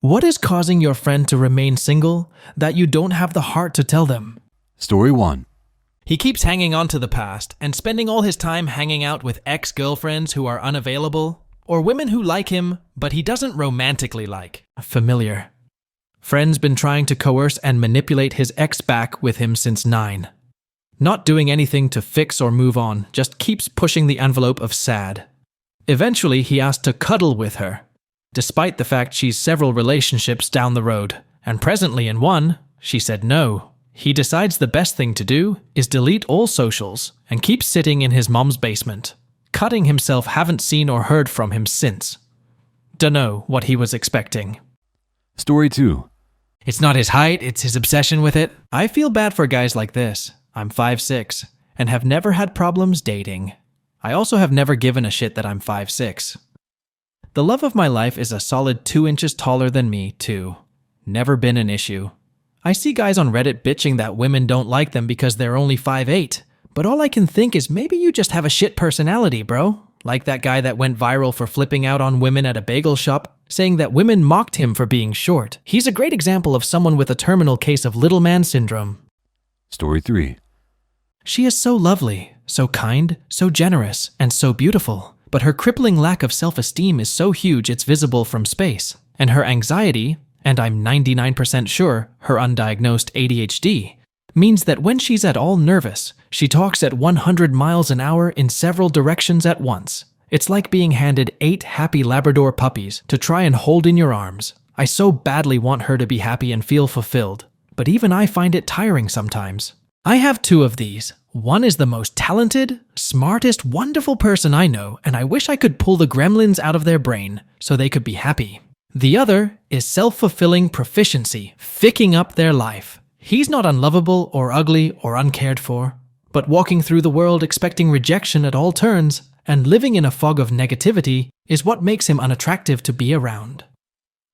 What is causing your friend to remain single that you don't have the heart to tell them? Story 1. He keeps hanging on to the past and spending all his time hanging out with ex-girlfriends who are unavailable, or women who like him, but he doesn't romantically like. Familiar. Friend's been trying to coerce and manipulate his ex back with him since 9. Not doing anything to fix or move on, just keeps pushing the envelope of sad. Eventually, he asked to cuddle with her, despite the fact she's several relationships down the road, and presently in one, she said no. He decides the best thing to do is delete all socials and keep sitting in his mom's basement. Cutting himself haven't seen or heard from him since. Dunno what he was expecting. Story 2. It's not his height, it's his obsession with it. I feel bad for guys like this. I'm 5'6", and have never had problems dating. I also have never given a shit that I'm 5'6". The love of my life is a solid 2 inches taller than me, too. Never been an issue. I see guys on Reddit bitching that women don't like them because they're only 5'8", but all I can think is maybe you just have a shit personality, bro. Like that guy that went viral for flipping out on women at a bagel shop, saying that women mocked him for being short. He's a great example of someone with a terminal case of little man syndrome. Story 3. She is so lovely, so kind, so generous, and so beautiful. But her crippling lack of self-esteem is so huge it's visible from space. And her anxiety, and I'm 99% sure her undiagnosed ADHD, means that when she's at all nervous, she talks at 100 miles an hour in several directions at once. It's like being handed 8 happy Labrador puppies to try and hold in your arms. I so badly want her to be happy and feel fulfilled, but even I find it tiring sometimes. I have 2 of these. One is the most talented, smartest, wonderful person I know, and I wish I could pull the gremlins out of their brain so they could be happy. The other is self-fulfilling proficiency, ficking up their life. He's not unlovable or ugly or uncared for, but walking through the world expecting rejection at all turns and living in a fog of negativity is what makes him unattractive to be around.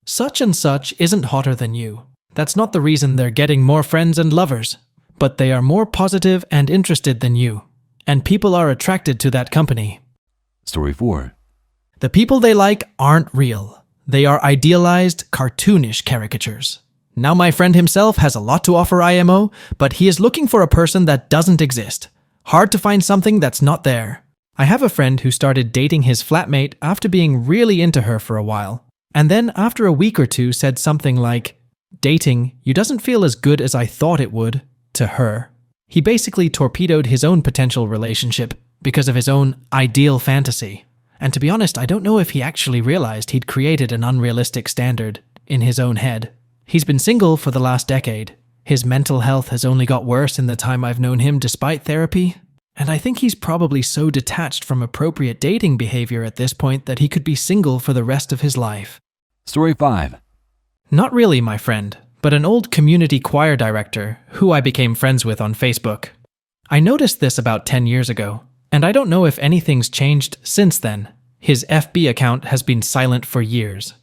Such and such isn't hotter than you. That's not the reason they're getting more friends and lovers, but they are more positive and interested than you, and people are attracted to that company. Story 4. The people they like aren't real. They are idealized, cartoonish caricatures. Now my friend himself has a lot to offer IMO, but he is looking for a person that doesn't exist. Hard to find something that's not there. I have a friend who started dating his flatmate after being really into her for a while, and then after a week or two said something like, "Dating, you doesn't feel as good as I thought it would," to her. He basically torpedoed his own potential relationship because of his own ideal fantasy. And to be honest, I don't know if he actually realized he'd created an unrealistic standard in his own head. He's been single for the last decade. His mental health has only got worse in the time I've known him despite therapy. And I think he's probably so detached from appropriate dating behavior at this point that he could be single for the rest of his life. Story 5. Not really, my friend, but an old community choir director who I became friends with on Facebook. I noticed this about 10 years ago, and I don't know if anything's changed since then. His FB account has been silent for years.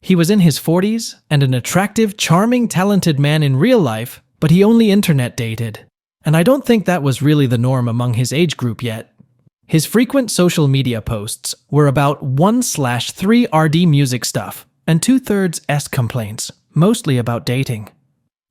He was in his 40s and an attractive, charming, talented man in real life, but he only internet dated. And I don't think that was really the norm among his age group yet. His frequent social media posts were about 1/3 RD music stuff and 2/3 S complaints, mostly about dating.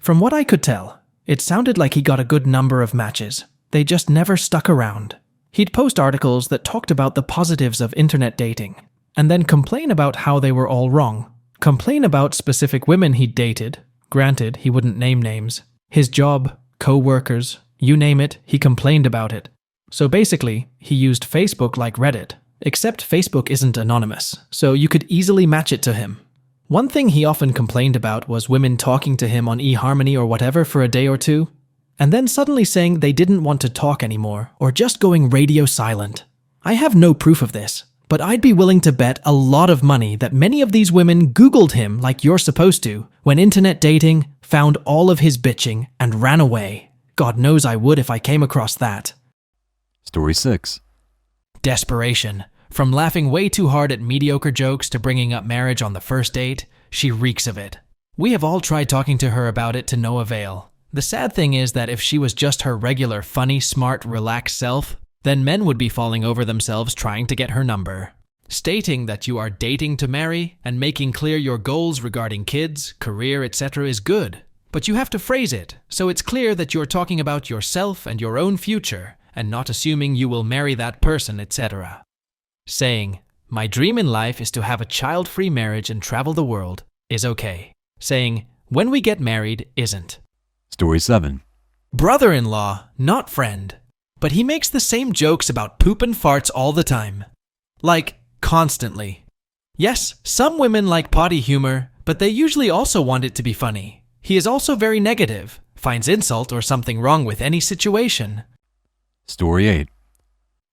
From what I could tell, it sounded like he got a good number of matches. They just never stuck around. He'd post articles that talked about the positives of internet dating, and then complain about how they were all wrong. Complain about specific women he'd dated, granted he wouldn't name names, his job, co-workers, you name it, he complained about it. So basically, he used Facebook like Reddit, except Facebook isn't anonymous, so you could easily match it to him. One thing he often complained about was women talking to him on eHarmony or whatever for a day or two, and then suddenly saying they didn't want to talk anymore, or just going radio silent. I have no proof of this, but I'd be willing to bet a lot of money that many of these women Googled him like you're supposed to when internet dating, found all of his bitching, and ran away. God knows I would if I came across that. Story 6. Desperation. From laughing way too hard at mediocre jokes to bringing up marriage on the first date, she reeks of it. We have all tried talking to her about it to no avail. The sad thing is that if she was just her regular, funny, smart, relaxed self, then men would be falling over themselves trying to get her number. Stating that you are dating to marry and making clear your goals regarding kids, career, etc. is good, but you have to phrase it so it's clear that you're talking about yourself and your own future and not assuming you will marry that person, etc. Saying, "My dream in life is to have a child-free marriage and travel the world," is okay. Saying, "When we get married," isn't. Story 7. Brother-in-law, not friend, but he makes the same jokes about poop and farts all the time. Like, constantly. Yes, some women like potty humor, but they usually also want it to be funny. He is also very negative, finds insult or something wrong with any situation. Story 8.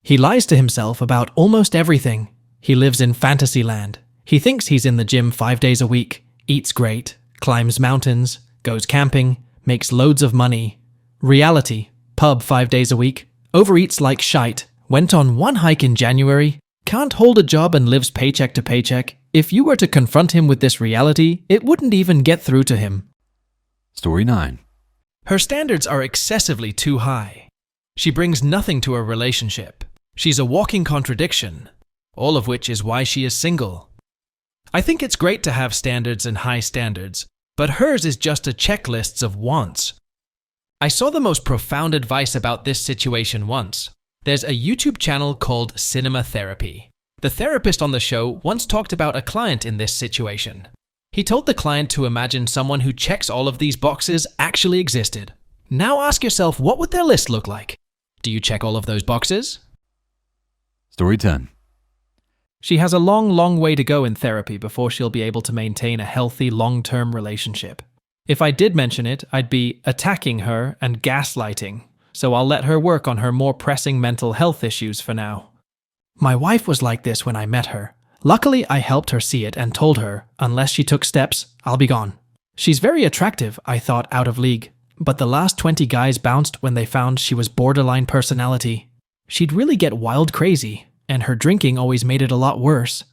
He lies to himself about almost everything. He lives in fantasy land. He thinks he's in the gym 5 days a week, eats great, climbs mountains, goes camping, makes loads of money. Reality, pub 5 days a week, overeats like shite, went on one hike in January, can't hold a job and lives paycheck to paycheck. If you were to confront him with this reality, it wouldn't even get through to him. Story 9. Her standards are excessively too high. She brings nothing to a relationship. She's a walking contradiction, all of which is why she is single. I think it's great to have standards and high standards, but hers is just a checklist of wants. I saw the most profound advice about this situation once. There's a YouTube channel called Cinema Therapy. The therapist on the show once talked about a client in this situation. He told the client to imagine someone who checks all of these boxes actually existed. Now ask yourself, what would their list look like? Do you check all of those boxes? Story 10. She has a long way to go in therapy before she'll be able to maintain a healthy long-term relationship. If I did mention it, I'd be attacking her and gaslighting, so I'll let her work on her more pressing mental health issues for now. My wife was like this when I met her. Luckily, I helped her see it and told her, unless she took steps, I'll be gone. She's very attractive, I thought, out of league, but the last 20 guys bounced when they found she was borderline personality. She'd really get wild crazy, and her drinking always made it a lot worse.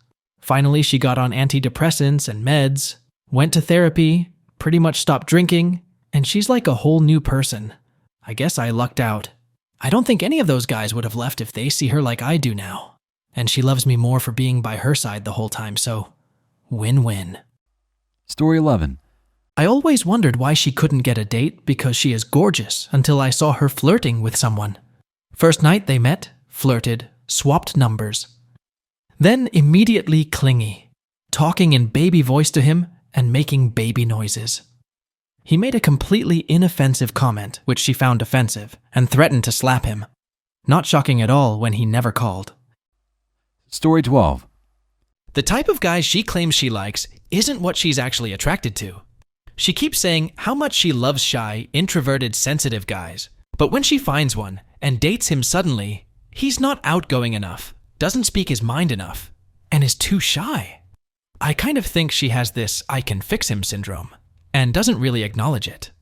Finally, she got on antidepressants and meds, went to therapy, pretty much stopped drinking, and she's like a whole new person. I guess I lucked out. I don't think any of those guys would have left if they see her like I do now. And she loves me more for being by her side the whole time, so win-win. Story 11. I always wondered why she couldn't get a date because she is gorgeous until I saw her flirting with someone. First night they met, flirted, swapped numbers. Then immediately clingy, talking in baby voice to him and making baby noises. He made a completely inoffensive comment, which she found offensive, and threatened to slap him. Not shocking at all when he never called. Story 12. The type of guy she claims she likes isn't what she's actually attracted to. She keeps saying how much she loves shy, introverted, sensitive guys. But when she finds one and dates him suddenly, he's not outgoing enough, doesn't speak his mind enough, and is too shy. I kind of think she has this I can fix him syndrome, and doesn't really acknowledge it.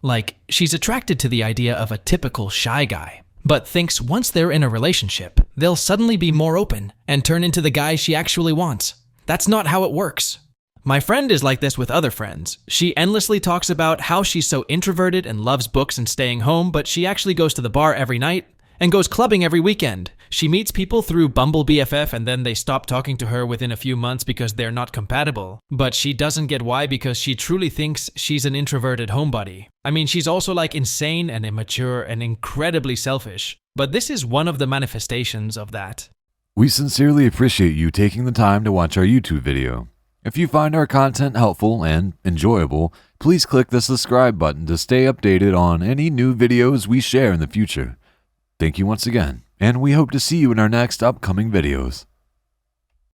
Like, she's attracted to the idea of a typical shy guy, but thinks once they're in a relationship, they'll suddenly be more open and turn into the guy she actually wants. That's not how it works. My friend is like this with other friends. She endlessly talks about how she's so introverted and loves books and staying home, but she actually goes to the bar every night and goes clubbing every weekend. She meets people through Bumble BFF and then they stop talking to her within a few months because they're not compatible. But she doesn't get why because she truly thinks she's an introverted homebody. I mean, she's also like insane and immature and incredibly selfish. But this is one of the manifestations of that. We sincerely appreciate you taking the time to watch our YouTube video. If you find our content helpful and enjoyable, please click the subscribe button to stay updated on any new videos we share in the future. Thank you once again, and we hope to see you in our next upcoming videos.